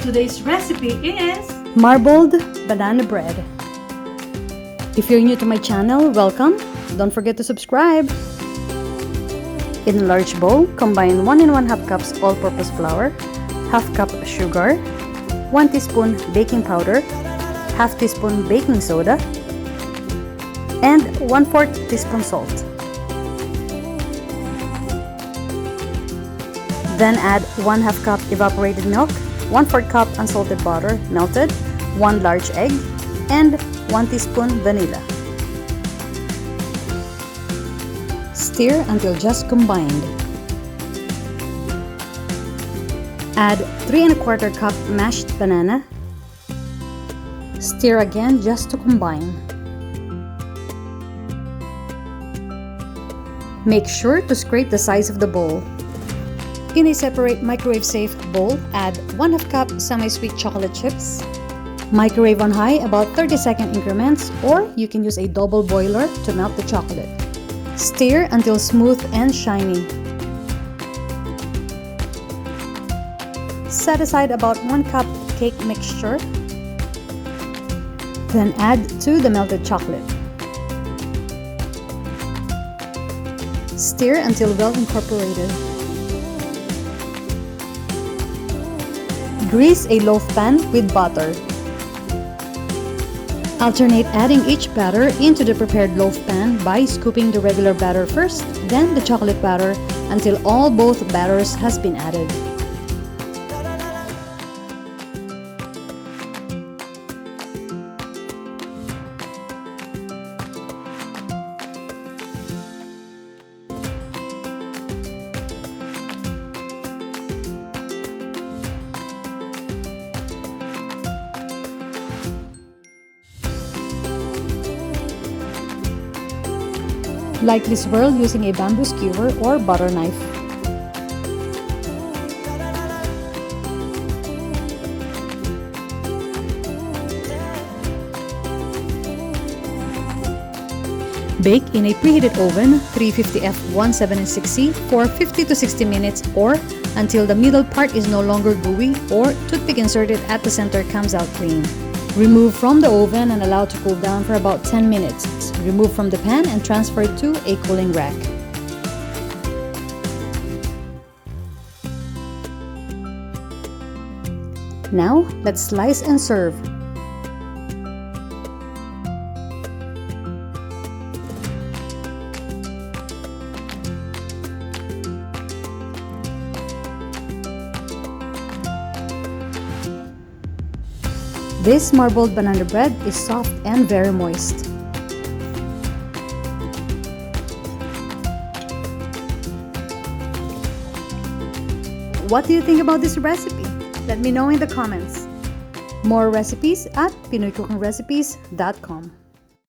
Today's recipe is marbled banana bread. If you're new to my channel, welcome. Don't forget to subscribe. In a large bowl, combine 1 1/2 cups all-purpose flour, 1/2 cup sugar, 1 teaspoon baking powder, 1/2 teaspoon baking soda, and 1/4 teaspoon salt. Then add 1/2 cup evaporated milk, 1/4 cup unsalted butter melted, 1 large egg, and 1 teaspoon vanilla. Stir until just combined. Add 3 1/4 cup mashed banana. Stir again just to combine. Make sure to scrape the sides of the bowl. In a separate microwave-safe bowl, add 1/2 cup semi-sweet chocolate chips. Microwave on high about 30-second increments, or you can use a double boiler to melt the chocolate. Stir until smooth and shiny. Set aside about 1 cup cake mixture. Then add to the melted chocolate. Stir until well incorporated. Grease a loaf pan with butter. Alternate adding each batter into the prepared loaf pan by scooping the regular batter first, then the chocolate batter until all both batters has been added. Lightly swirl using a bamboo skewer or butter knife. Bake in a preheated oven, 350 F 176C for 50 to 60 minutes or until the middle part is no longer gooey or toothpick inserted at the center comes out clean. Remove from the oven and allow to cool down for about 10 minutes. Remove from the pan and transfer it to a cooling rack. Now, let's slice and serve. This marbled banana bread is soft and very moist. What do you think about this recipe? Let me know in the comments. More recipes at PinoyCookingRecipes.com.